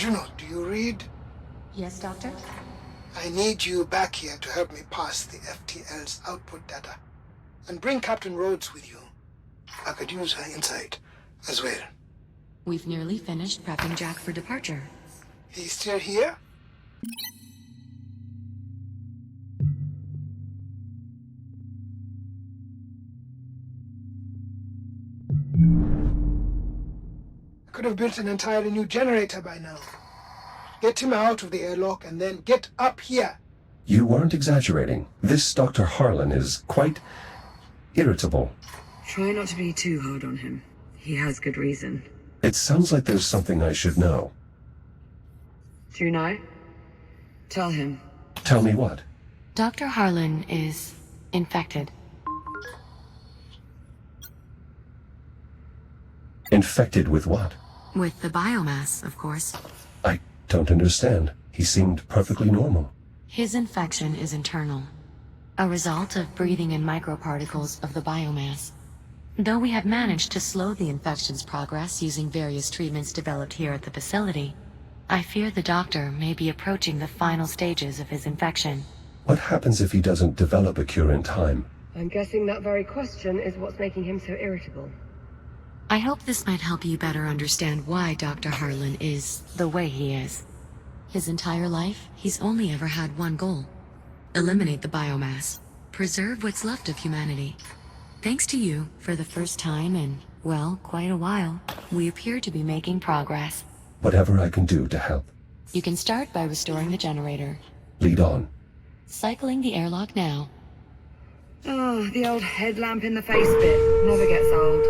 Juno, do you read? Yes, Doctor? I need you back here to help me pass the FTL's output data. And bring Captain Rhodes with you. I could use her insight as well. We've nearly finished prepping Jack for departure. He's still here? I could have built an entirely new generator by now. Get him out of the airlock and then get up here. You weren't exaggerating. This Dr. Harlan is quite irritable. Try not to be too hard on him. He has good reason. It sounds like there's something I should know. Do you know? Tell him. Tell me what? Dr. Harlan is infected. Infected with what? With the biomass, of course. I don't understand. He seemed perfectly normal. His infection is internal, a result of breathing in microparticles of the biomass. Though we have managed to slow the infection's progress using various treatments developed here at the facility, I fear the doctor may be approaching the final stages of his infection. What happens if he doesn't develop a cure in time? I'm guessing that very question is what's making him so irritable. I hope this might help you better understand why Dr. Harlan is the way he is. His entire life, he's only ever had one goal: eliminate the biomass, preserve what's left of humanity. Thanks to you, for the first time in, well, quite a while, we appear to be making progress. Whatever I can do to help. You can start by restoring the generator. Lead on. Cycling the airlock now. Oh, the old headlamp in the face bit. Never gets old.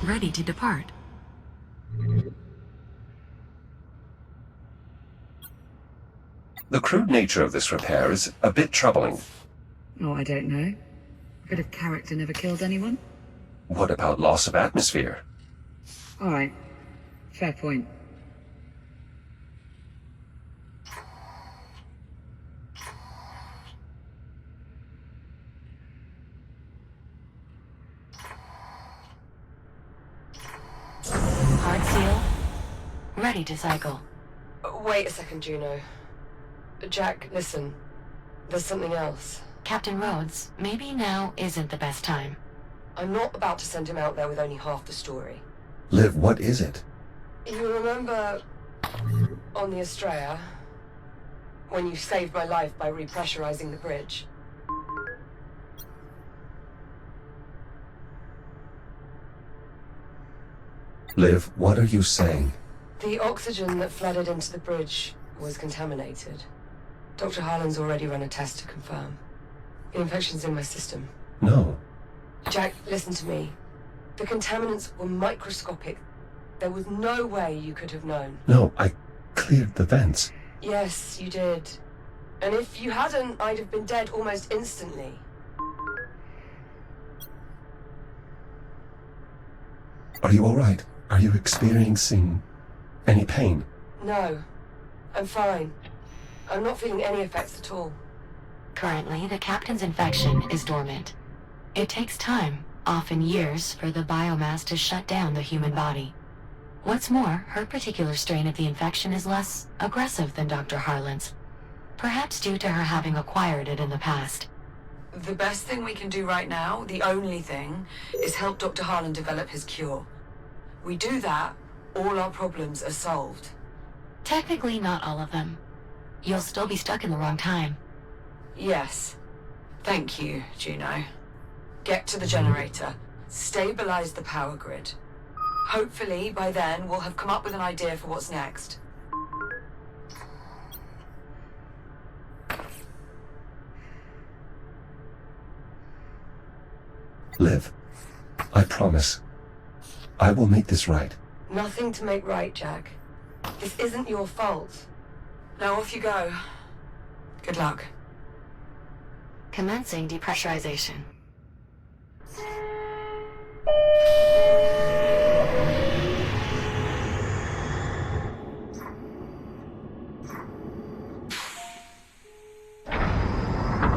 Ready to depart. The crude nature of this repair is a bit troubling. Oh, I don't know. A bit of character never killed anyone. What about loss of atmosphere? All right. Fair point. Hard seal. Ready to cycle. Wait a second, Juno. Jack, listen. There's something else. Captain Rhodes, maybe now isn't the best time. I'm not about to send him out there with only half the story. Liv, what is it? You remember on the Estrella, when you saved my life by repressurizing the bridge? Liv, what are you saying? The oxygen that flooded into the bridge was contaminated. Dr. Harlan's already run a test to confirm. The infection's in my system. No. Jack, listen to me. The contaminants were microscopic. There was no way you could have known. No, I cleared the vents. Yes, you did. And if you hadn't, I'd have been dead almost instantly. Are you all right? Are you experiencing any pain? No, I'm fine. I'm not feeling any effects at all. Currently, the captain's infection is dormant. It takes time, often years, for the biomass to shut down the human body. What's more, her particular strain of the infection is less aggressive than Dr. Harlan's, perhaps due to her having acquired it in the past. The best thing we can do right now, the only thing, is help Dr. Harlan develop his cure. We do that, all our problems are solved. Technically, not all of them. You'll still be stuck in the wrong time. Yes. Thank you, Juno. Get to the generator. Stabilize the power grid. Hopefully, by then, we'll have come up with an idea for what's next. Liv, I promise. I will make this right. Nothing to make right, Jack. This isn't your fault. Now off you go. Good luck. Commencing depressurization.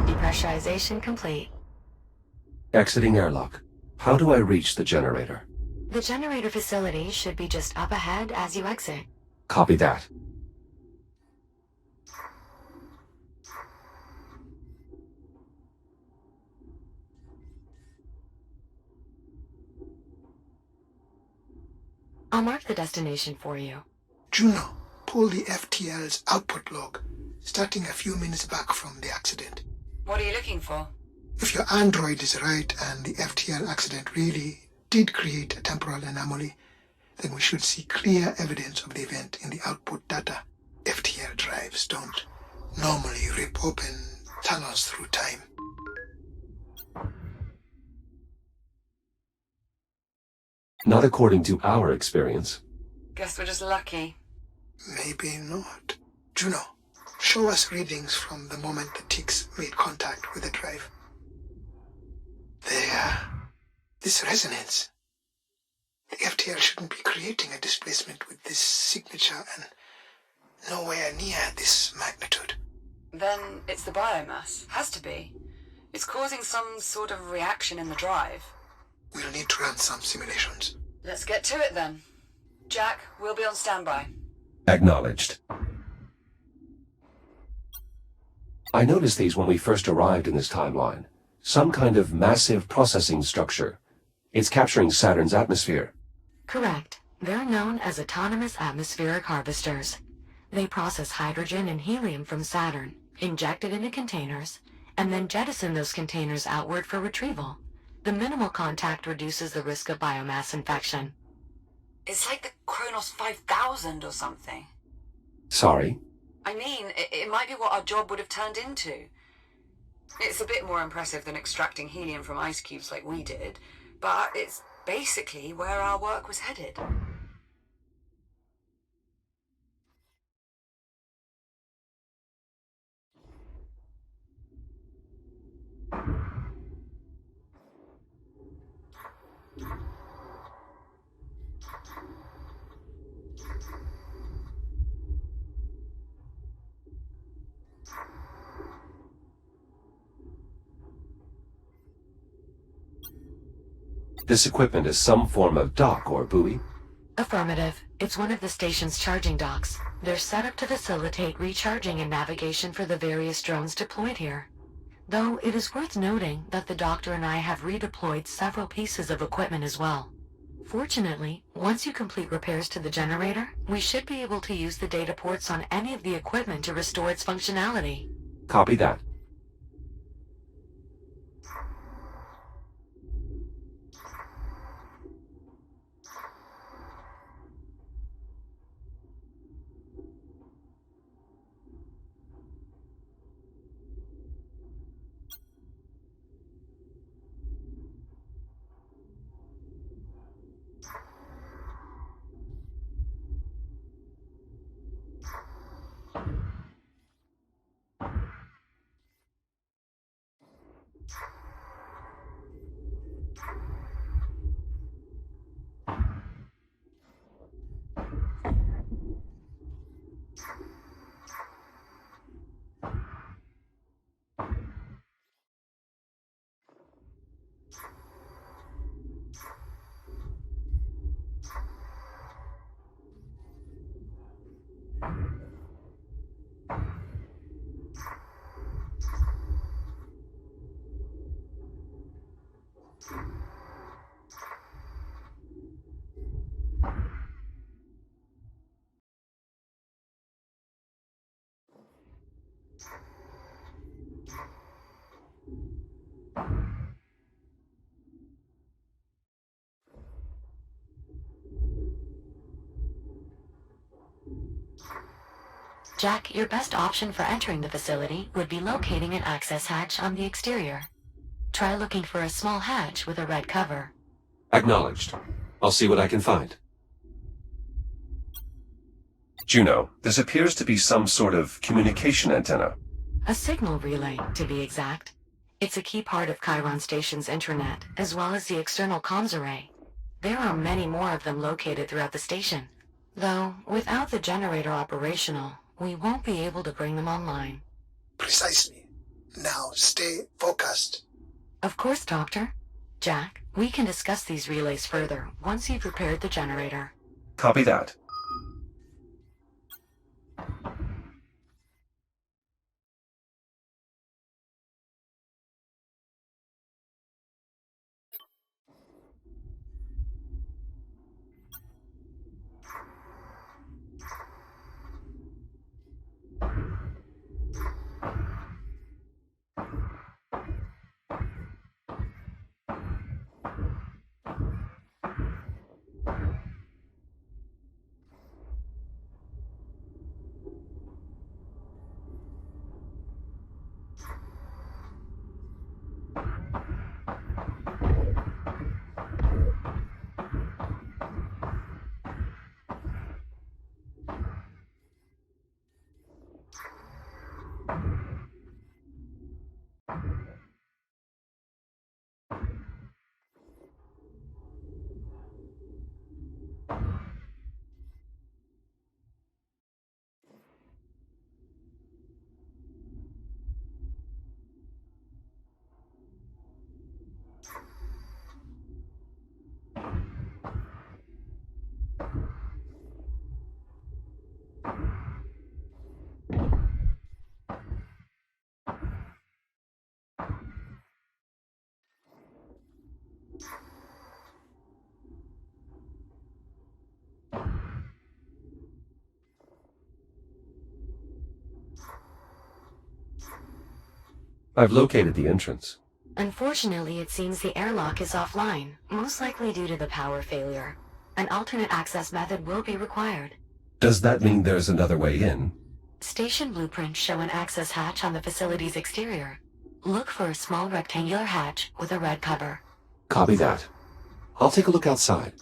Depressurization complete. Exiting airlock. How do I reach the generator? The generator facility should be just up ahead as you exit. Copy that. I'll mark the destination for you. Juno, pull the FTL's output log, starting a few minutes back from the accident. What are you looking for? If your android is right and the FTL accident really did create a temporal anomaly, then we should see clear evidence of the event in the output data. FTL drives don't normally rip open tunnels through time. Not according to our experience. Guess we're just lucky. Maybe not. Juno, show us readings from the moment the ticks made contact with the drive. There. This resonance. The FTL shouldn't be creating a displacement with this signature and nowhere near this magnitude. Then it's the biomass. Has to be. It's causing some sort of reaction in the drive. We'll need to run some simulations. Let's get to it then. Jack, we'll be on standby. Acknowledged. I noticed these when we first arrived in this timeline. Some kind of massive processing structure. It's capturing Saturn's atmosphere. Correct. They're known as autonomous atmospheric harvesters. They process hydrogen and helium from Saturn, inject it into containers, and then jettison those containers outward for retrieval. The minimal contact reduces the risk of biomass infection. It's like the Kronos 5000 or something. Sorry? I mean, it might be what our job would have turned into. It's a bit more impressive than extracting helium from ice cubes like we did, but it's basically where our work was headed. This equipment is some form of dock or buoy? Affirmative. It's one of the station's charging docks. They're set up to facilitate recharging and navigation for the various drones deployed here. Though it is worth noting that the Doctor and I have redeployed several pieces of equipment as well. Fortunately, once you complete repairs to the generator, we should be able to use the data ports on any of the equipment to restore its functionality. Copy that. Jack, your best option for entering the facility would be locating an access hatch on the exterior. Try looking for a small hatch with a red cover. Acknowledged. I'll see what I can find. Juno, this appears to be some sort of communication antenna. A signal relay, to be exact. It's a key part of Chiron Station's intranet, as well as the external comms array. There are many more of them located throughout the station. Though, without the generator operational, we won't be able to bring them online. Precisely. Now stay focused. Of course, Doctor. Jack, we can discuss these relays further once you've repaired the generator. Copy that. I've located the entrance. Unfortunately, it seems the airlock is offline, most likely due to the power failure. An alternate access method will be required. Does that mean there's another way in? Station blueprints show an access hatch on the facility's exterior. Look for a small rectangular hatch with a red cover. Copy that. I'll take a look outside.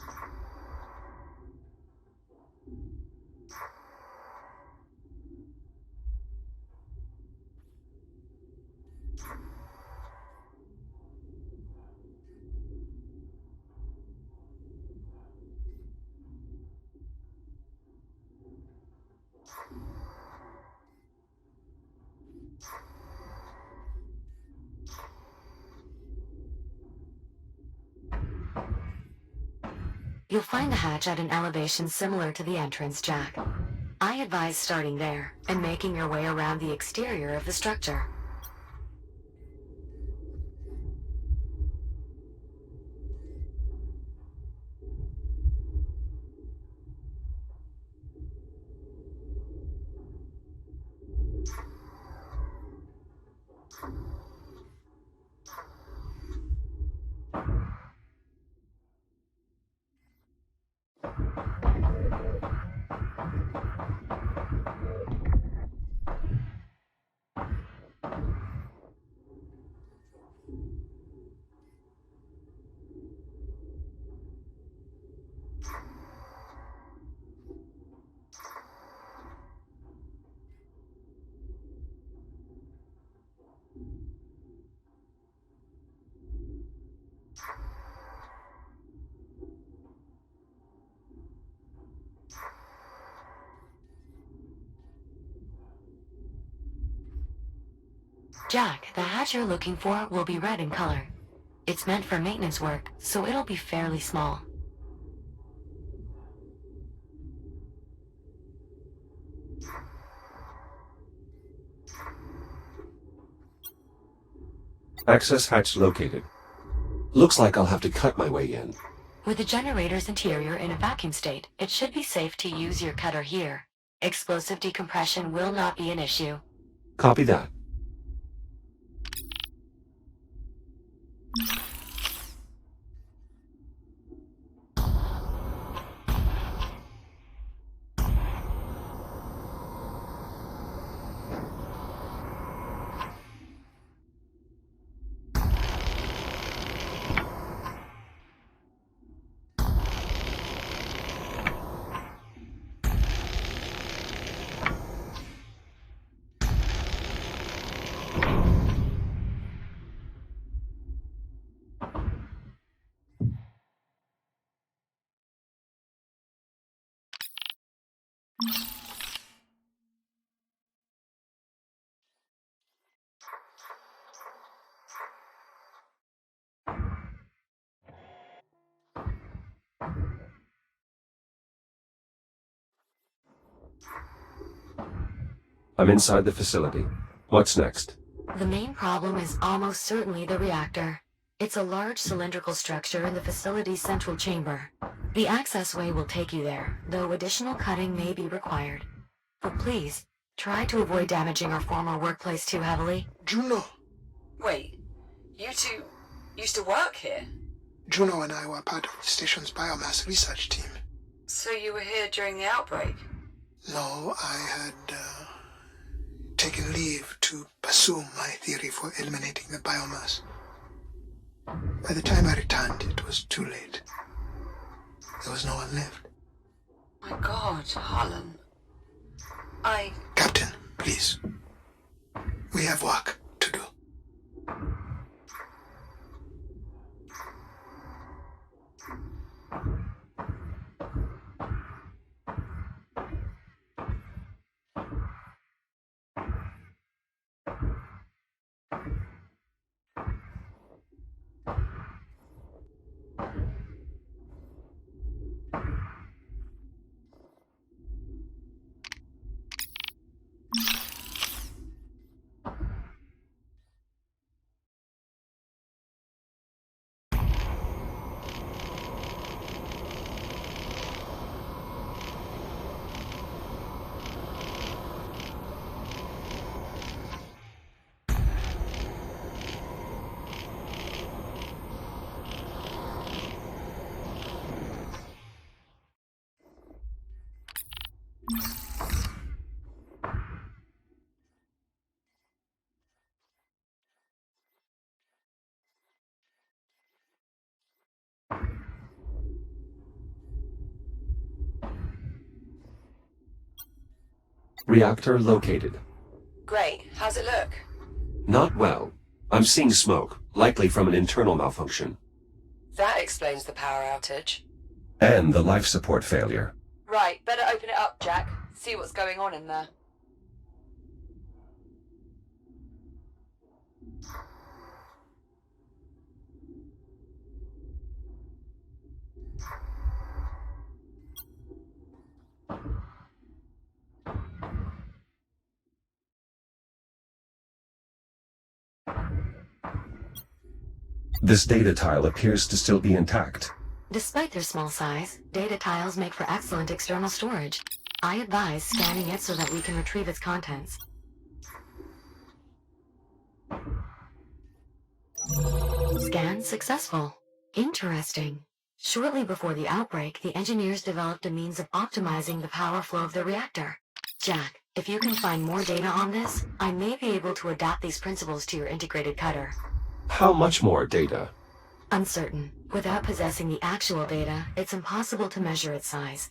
You'll find the hatch at an elevation similar to the entrance, Jack. I advise starting there and making your way around the exterior of the structure. Jack, the hatch you're looking for will be red in color. It's meant for maintenance work, so it'll be fairly small. Access hatch located. Looks like I'll have to cut my way in. With the generator's interior in a vacuum state, it should be safe to use your cutter here. Explosive decompression will not be an issue. Copy that. I'm inside the facility. What's next? The main problem is almost certainly the reactor. It's a large cylindrical structure in the facility's central chamber. The accessway will take you there, though additional cutting may be required. But please, try to avoid damaging our former workplace too heavily. Juno. Wait, you two used to work here? Juno and I were part of the station's biomass research team. So you were here during the outbreak? No, I had taken leave to pursue my theory for eliminating the biomass. By the time I returned, it was too late. There was no one left. My God, Harlan. Captain, please. We have work to do. Reactor located. Great. How's it look? Not well. I'm seeing smoke, likely from an internal malfunction. That explains the power outage. And the life support failure. Right, better open it up, Jack. See what's going on in there. This data tile appears to still be intact. Despite their small size, data tiles make for excellent external storage. I advise scanning it so that we can retrieve its contents. Scan successful. Interesting. Shortly before the outbreak, the engineers developed a means of optimizing the power flow of the reactor. Jack, if you can find more data on this, I may be able to adapt these principles to your integrated cutter. How much more data? Uncertain. Without possessing the actual data, it's impossible to measure its size.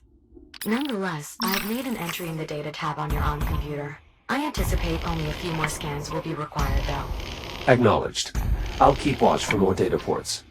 Nonetheless, I've made an entry in the data tab on your ON computer. I anticipate only a few more scans will be required, though. Acknowledged. I'll keep watch for more data ports.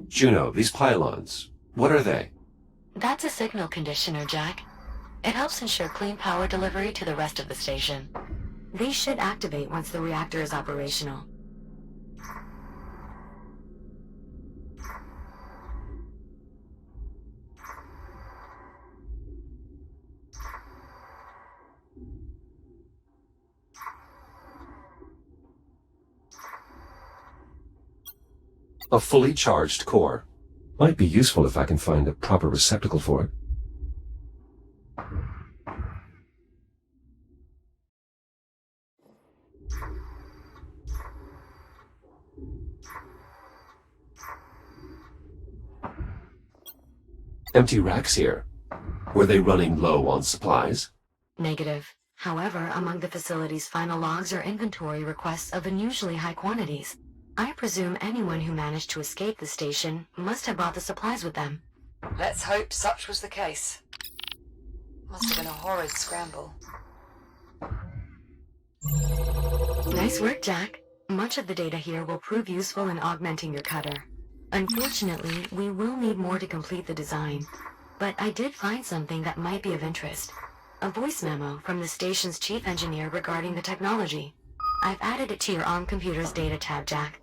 Juno, these pylons, what are they? That's a signal conditioner, Jack. It helps ensure clean power delivery to the rest of the station. These should activate once the reactor is operational. A fully charged core. Might be useful if I can find a proper receptacle for it. empty racks here. Were they running low on supplies? Negative. However, among the facility's final logs are inventory requests of unusually high quantities. I presume anyone who managed to escape the station must have brought the supplies with them. Let's hope such was the case. Must have been a horrid scramble. Nice work, Jack. Much of the data here will prove useful in augmenting your cutter. Unfortunately, we will need more to complete the design. But I did find something that might be of interest. A voice memo from the station's chief engineer regarding the technology. I've added it to your ARM computer's data tab, Jack.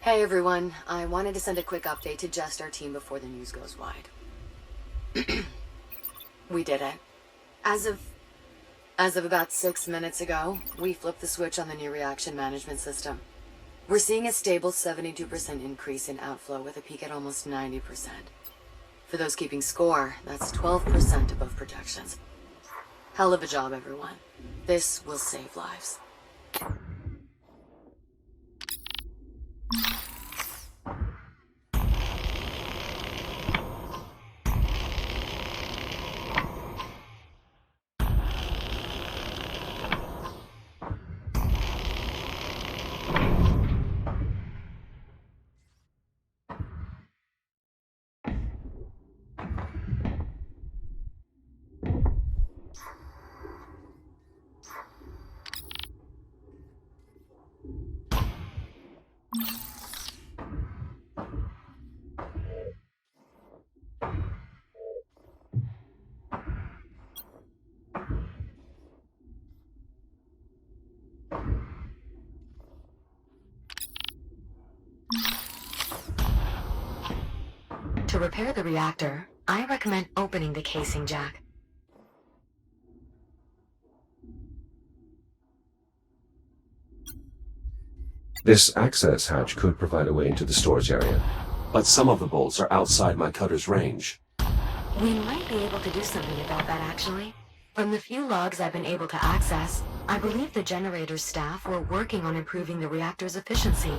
Hey everyone, I wanted to send a quick update to just our team before the news goes wide. We did it. As of about 6 minutes ago, we flipped the switch on the new reaction management system. We're seeing a stable 72% increase in outflow with a peak at almost 90%. For those keeping score, that's 12% above projections. Hell of a job, everyone. This will save lives. To repair the reactor, I recommend opening the casing, Jack. This access hatch could provide a way into the storage area, but some of the bolts are outside my cutter's range. We might be able to do something about that, actually. From the few logs I've been able to access, I believe the generator's staff were working on improving the reactor's efficiency.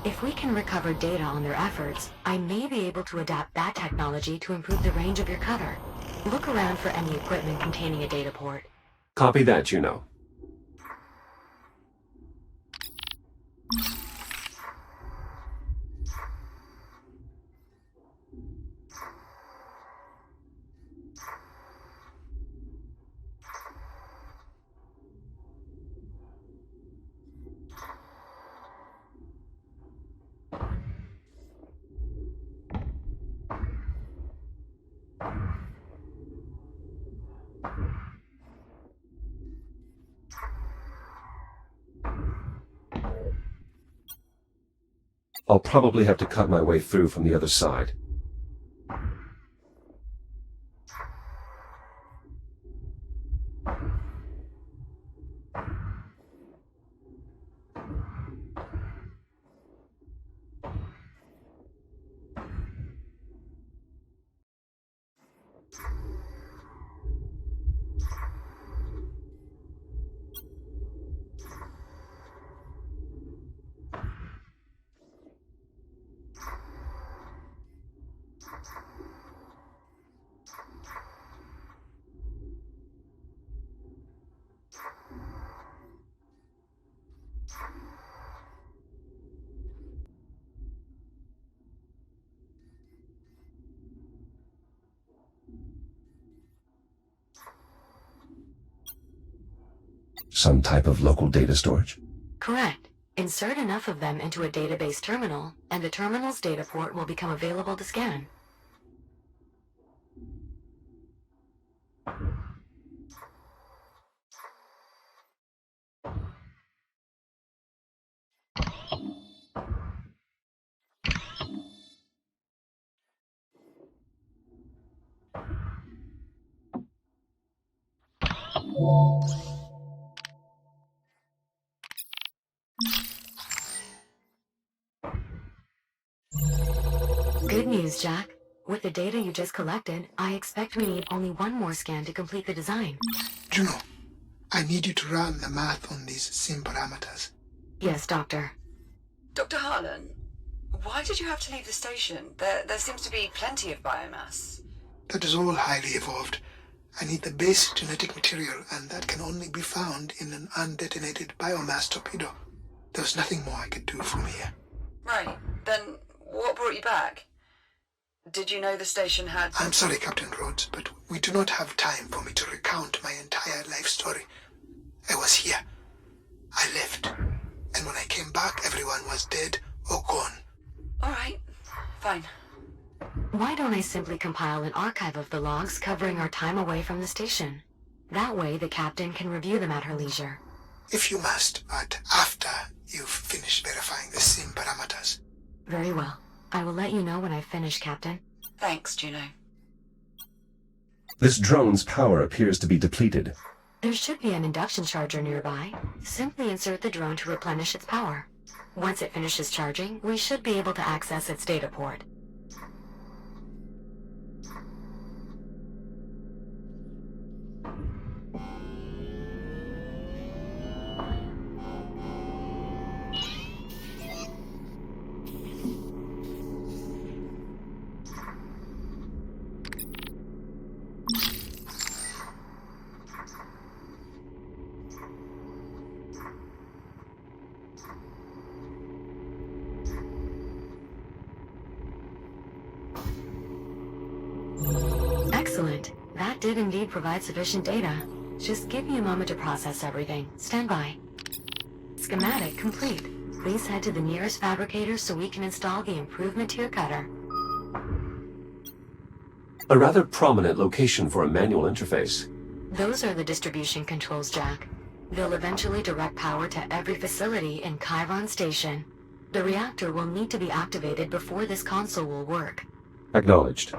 If we can recover data on their efforts, I may be able to adapt that technology to improve the range of your cutter. Look around for any equipment containing a data port. Copy that, Juno. I'll probably have to cut my way through from the other side. Some type of local data storage? Correct. Insert enough of them into a database terminal, and the terminal's data port will become available to scan. Good news, Jack. With the data you just collected, I expect we need only one more scan to complete the design. Juno, I need you to run the math on these sim parameters. Yes, Doctor. Dr. Harlan, why did you have to leave the station? There seems to be plenty of biomass. That is all highly evolved. I need the base genetic material, and that can only be found in an undetonated biomass torpedo. There was nothing more I could do from here. Right. Then what brought you back? Did you know the station had... I'm sorry, Captain Rhodes, but we do not have time for me to recount my entire life story. I was here. I left. And when I came back, everyone was dead or gone. All right. Fine. Why don't I simply compile an archive of the logs covering our time away from the station? That way the captain can review them at her leisure. If you must, but after you've finished verifying the sim parameters. Very well. I will let you know when I've finished, Captain. Thanks, Juno. This drone's power appears to be depleted. There should be an induction charger nearby. Simply insert the drone to replenish its power. Once it finishes charging, we should be able to access its data port. Excellent. That did indeed provide sufficient data. Just give me a moment to process everything. Stand by. Schematic complete. Please head to the nearest fabricator so we can install the improvement to your cutter. A rather prominent location for a manual interface. Those are the distribution controls, Jack. They'll eventually direct power to every facility in Chiron Station. The reactor will need to be activated before this console will work. Acknowledged.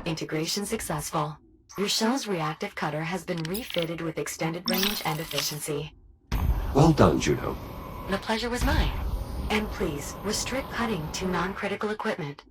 Integration successful. Your shell's reactive cutter has been refitted with extended range and efficiency. Well done, Juno. The pleasure was mine. And please, restrict cutting to non-critical equipment.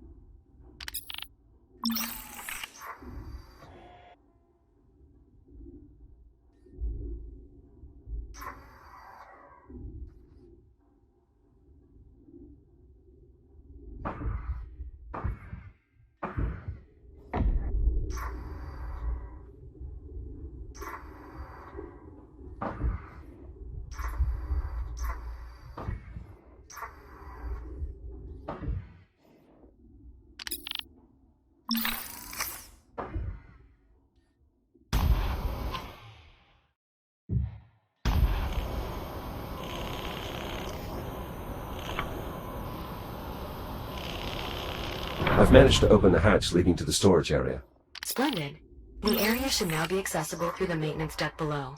I've managed to open the hatch leading to the storage area. Splendid. The area should now be accessible through the maintenance duct below.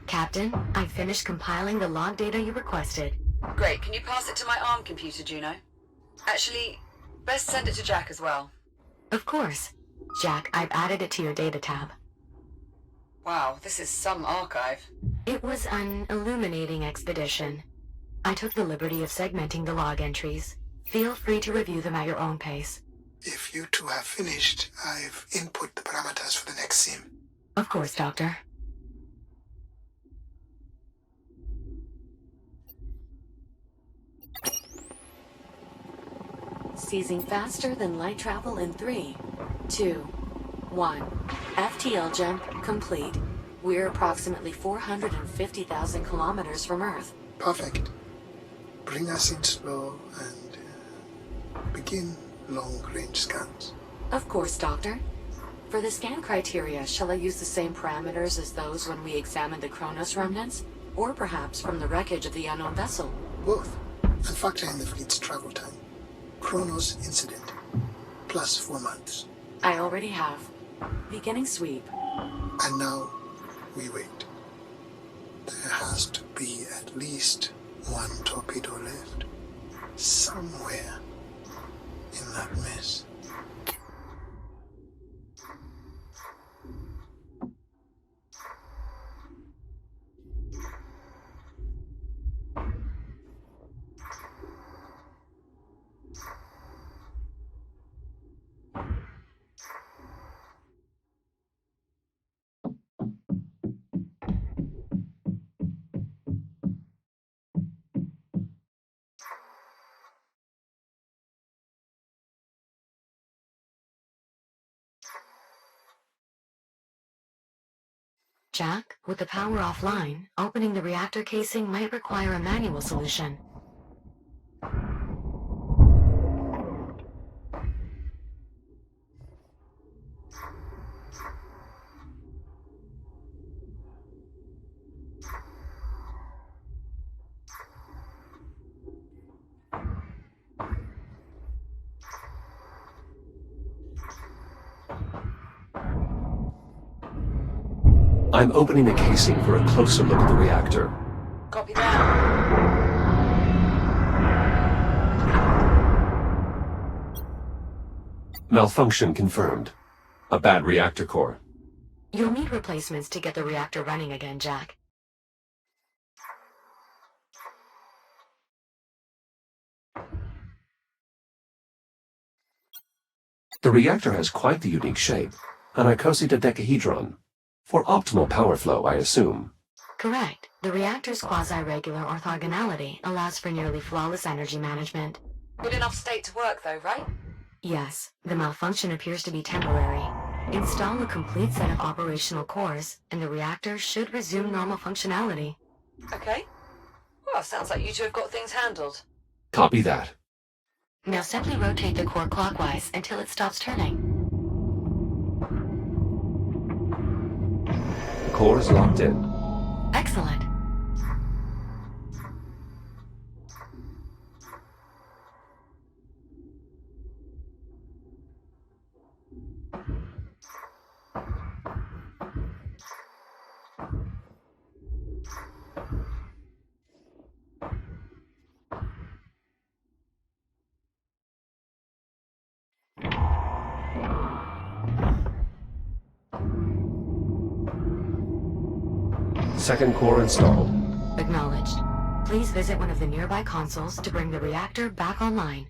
Captain, I've finished compiling the log data you requested. Great. Can you pass it to my ARM computer, Juno? Actually, best send it to Jack as well. Of course. Jack, I've added it to your data tab. Wow, this is some archive. It was an illuminating expedition. I took the liberty of segmenting the log entries. Feel free to review them at your own pace. If you two have finished, I've input the parameters for the next sim. Of course, Doctor. Seizing faster than light travel in 3, 2, 1. FTL jump complete. We're approximately 450,000 kilometers from Earth. Perfect. Bring us in slow and begin long-range scans. Of course, Doctor. For the scan criteria, shall I use the same parameters as those when we examined the Kronos remnants? Or perhaps from the wreckage of the unknown vessel? Both. And factor in the fleet's travel time. Kronos incident. Plus 4 months. I already have. Beginning sweep. And now, we wait. There has to be at least one torpedo left. Somewhere in that mess. Jack, with the power offline, opening the reactor casing might require a manual solution. I'm opening the casing for a closer look at the reactor. Copy that. Malfunction confirmed. A bad reactor core. You'll need replacements to get the reactor running again, Jack. The reactor has quite the unique shape. An icosahedron. For optimal power flow, I assume. Correct. The reactor's quasi-regular orthogonality allows for nearly flawless energy management. Good enough state to work though, right? Yes, the malfunction appears to be temporary. Install a complete set of operational cores, and the reactor should resume normal functionality. Okay. Well, sounds like you two have got things handled. Copy that. Now simply rotate the core clockwise until it stops turning. The core is locked in. Excellent. Second core installed. Acknowledged. Please visit one of the nearby consoles to bring the reactor back online.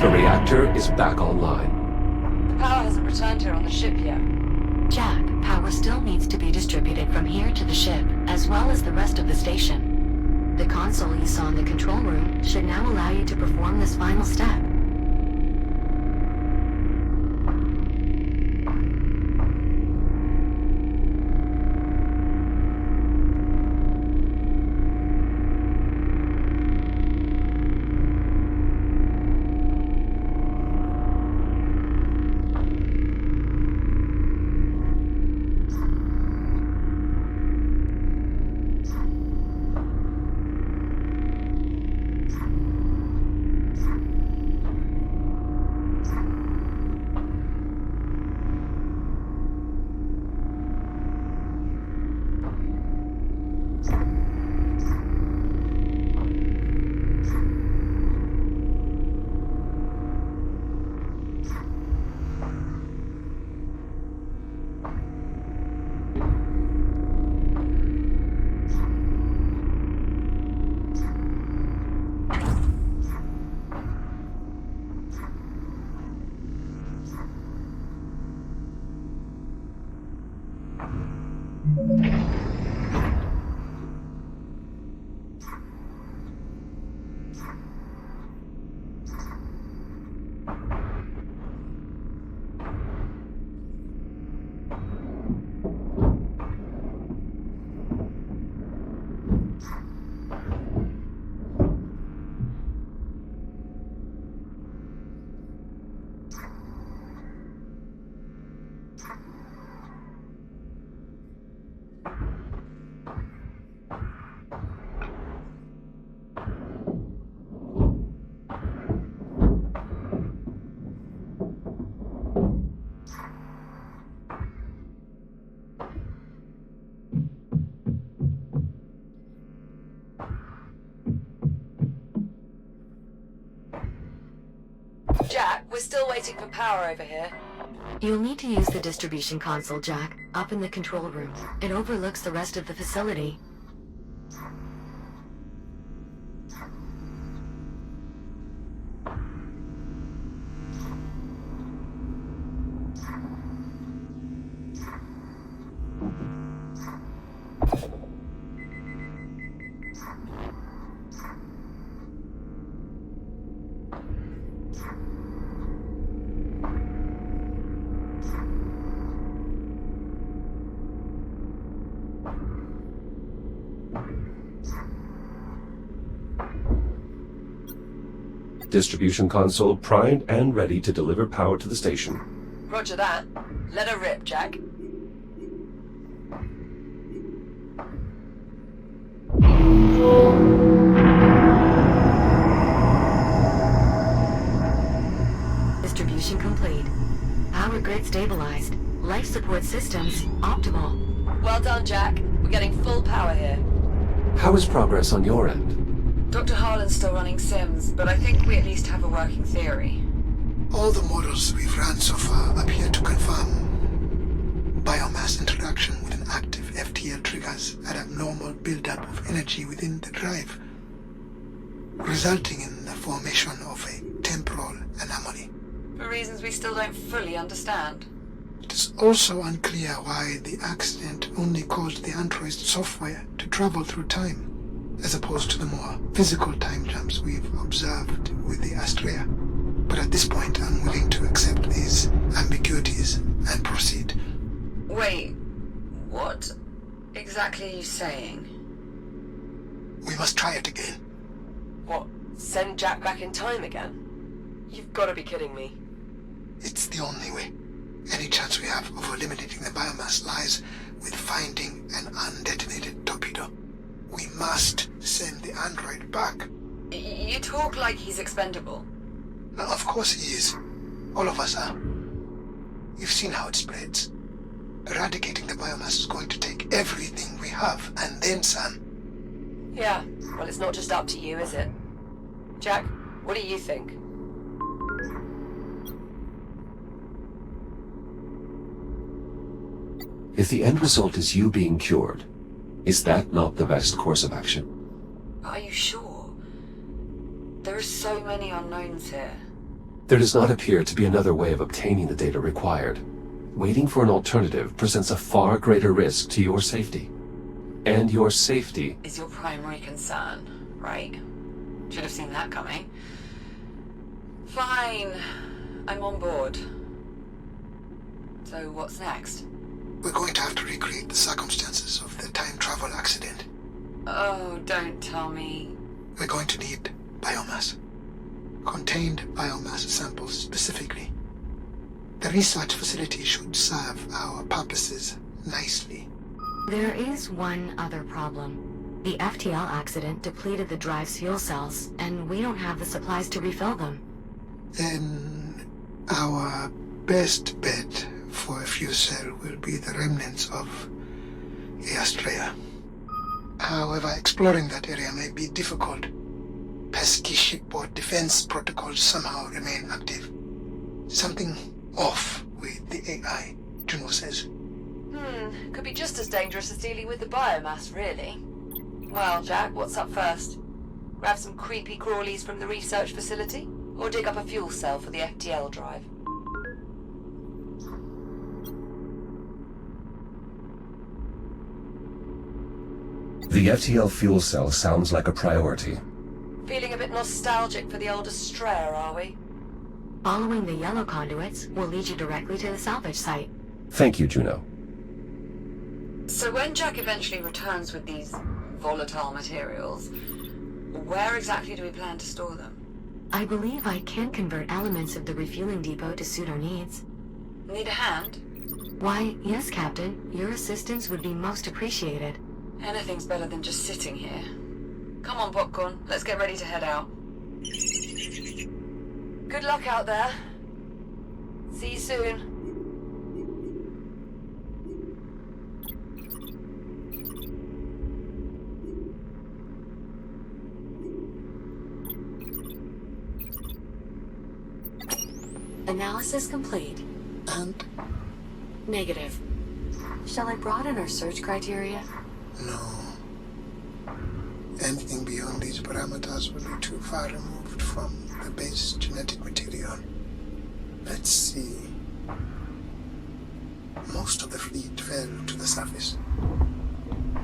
The reactor is back online. The power hasn't returned here on the ship yet. Jack, power still needs to be distributed from here to the ship, as well as the rest of the station. The console you saw in the control room should now allow you to perform this final step. Jack, we're still waiting for power over here. You'll need to use the distribution console, Jack, up in the control room. It overlooks the rest of the facility. Distribution console primed and ready to deliver power to the station. Roger that. Let her rip, Jack. Distribution complete. Power grid stabilized. Life support systems optimal. Well done, Jack. We're getting full power here. How is progress on your end? Dr. Harlan's still running sims, but I think we at least have a working theory. All the models we've run so far appear to confirm biomass interaction with an active FTL triggers an abnormal buildup of energy within the drive, resulting in the formation of a temporal anomaly. For reasons we still don't fully understand. It is also unclear why the accident only caused the android's software to travel through time, as opposed to the more physical time jumps we've observed with the Astrea. But at this point, I'm willing to accept these ambiguities and proceed. Wait, what exactly are you saying? We must try it again. What, send Jack back in time again? You've got to be kidding me. It's the only way. Any chance we have of eliminating the biomass lies with finding an undetonated torpedo. We must send the android back. You talk like he's expendable. Now, of course he is. All of us are. You've seen how it spreads. Eradicating the biomass is going to take everything we have, and then some. Yeah, well, it's not just up to you, is it? Jack, what do you think? If the end result is you being cured, is that not the best course of action? Are you sure? There are so many unknowns here. There does not appear to be another way of obtaining the data required. Waiting for an alternative presents a far greater risk to your safety. And your safety Is your primary concern, right? Should have seen that coming. Fine. I'm on board. So what's next? We're going to have to recreate the circumstances of the time travel accident. Oh, don't tell me. We're going to need biomass. Contained biomass samples specifically. The research facility should serve our purposes nicely. There is one other problem. The FTL accident depleted the drive's fuel cells, and we don't have the supplies to refill them. Then our best bet for a fuel cell will be the remnants of the Astrea. However, exploring that area may be difficult. Pesky shipboard defense protocols somehow remain active. Something off with the AI, Juno says. Could be just as dangerous as dealing with the biomass, really. Well, Jack, what's up first? Grab some creepy crawlies from the research facility? Or dig up a fuel cell for the FTL drive? The FTL fuel cell sounds like a priority. Feeling a bit nostalgic for the old Astraea, are we? Following the yellow conduits will lead you directly to the salvage site. Thank you, Juno. So when Jack eventually returns with these volatile materials, where exactly do we plan to store them? I believe I can convert elements of the refueling depot to suit our needs. Need a hand? Why, yes, Captain. Your assistance would be most appreciated. Anything's better than just sitting here. Come on, Popcorn. Let's get ready to head out. Good luck out there. See you soon. Analysis complete. And Negative. Shall I broaden our search criteria? no. Anything beyond these parameters will be too far removed from the base genetic material. Let's see. Most of the fleet fell to the surface.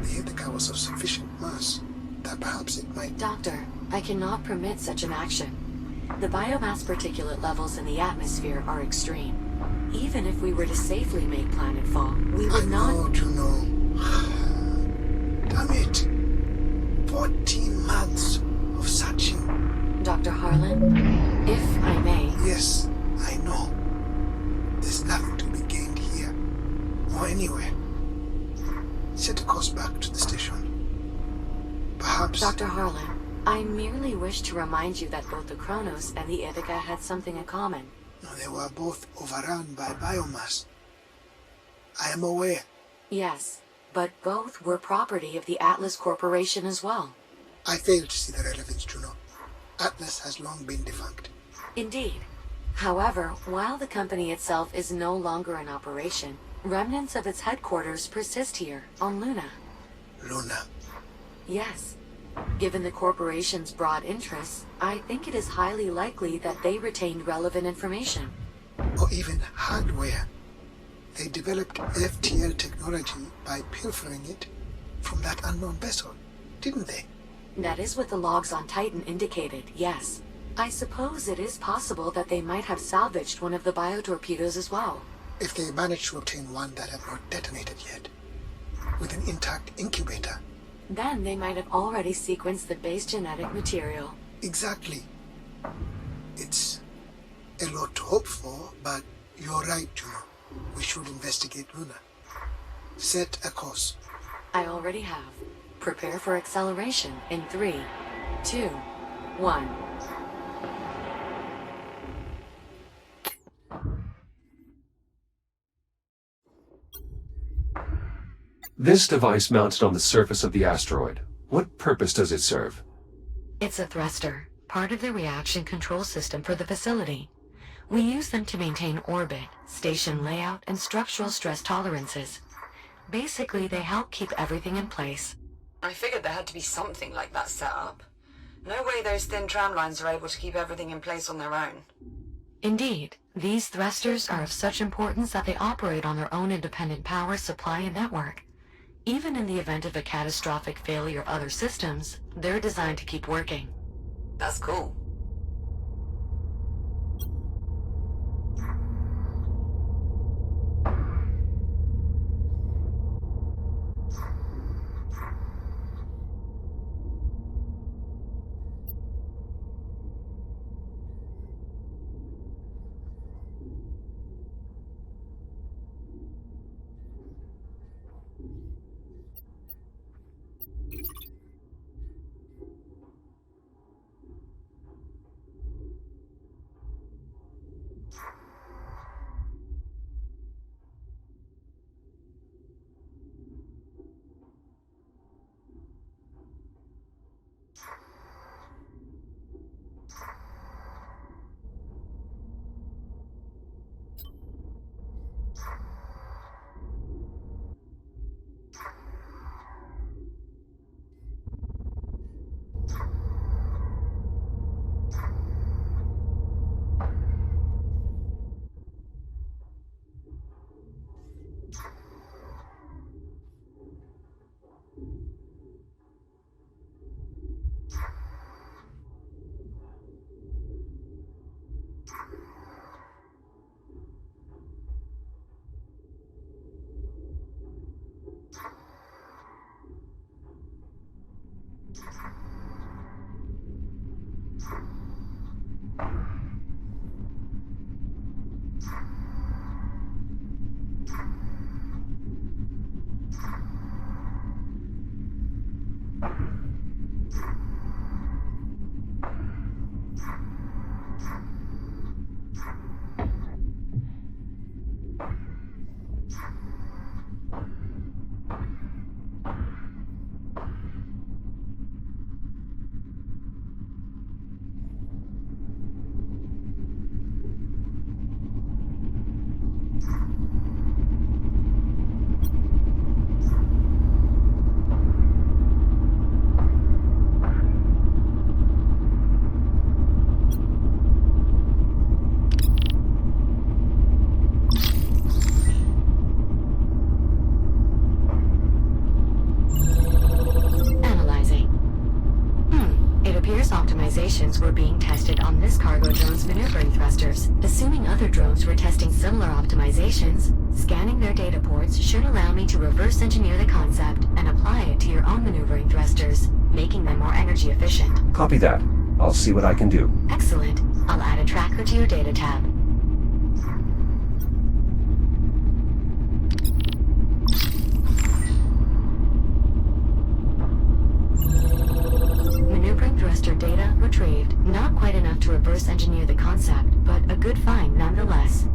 The Ithaca was of sufficient mass that perhaps it might... Doctor, I cannot permit such an action. The biomass particulate levels in the atmosphere are extreme. Even if we were to safely make planetfall, we would not... I know, Juno. Damn it. 14 months of searching. Dr. Harlan, if I may... Yes, I know. There's nothing to be gained here, or anywhere. Set a course back to the station. Perhaps... Dr. Harlan, I merely wish to remind you that both the Kronos and the Ithaca had something in common. No, they were both overrun by biomass. I am aware. Yes, but both were property of the Atlas Corporation as well. I fail to see the relevance, Juno. Atlas has long been defunct. Indeed. However, while the company itself is no longer in operation, remnants of its headquarters persist here, on Luna. Luna. Yes. Given the corporation's broad interests, I think it is highly likely that they retained relevant information. Or even hardware. They developed FTL technology by pilfering it from that unknown vessel, didn't they? That is what the logs on Titan indicated, yes. I suppose it is possible that they might have salvaged one of the biotorpedoes as well. If they managed to obtain one that had not detonated yet, with an intact incubator. Then they might have already sequenced the base genetic material. Exactly. It's a lot to hope for, but you're right, Juno. We should investigate Luna. Set a course. I already have. Prepare for acceleration in 3, 2, 1. This device mounted on the surface of the asteroid. What purpose does it serve? It's a thruster, part of the reaction control system for the facility. We use them to maintain orbit, station layout, and structural stress tolerances. Basically, they help keep everything in place. I figured there had to be something like that set up. No way those thin tram lines are able to keep everything in place on their own. Indeed, these thrusters are of such importance that they operate on their own independent power supply and network. Even in the event of a catastrophic failure of other systems, they're designed to keep working. That's cool. this cargo drone's maneuvering thrusters. Assuming other drones were testing similar optimizations, scanning their data ports should allow me to reverse engineer the concept and apply it to your own maneuvering thrusters, making them more energy efficient. Copy that. I'll see what I can do. Excellent. I'll add a tracker to your data tab. Maneuvering thruster data retrieved. Not quite enough to reverse engineer the concept, but a good find nonetheless.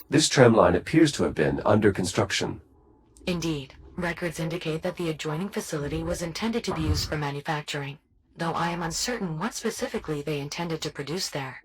This tramline appears to have been under construction. Indeed. Records indicate that the adjoining facility was intended to be used for manufacturing, though I am uncertain what specifically they intended to produce there.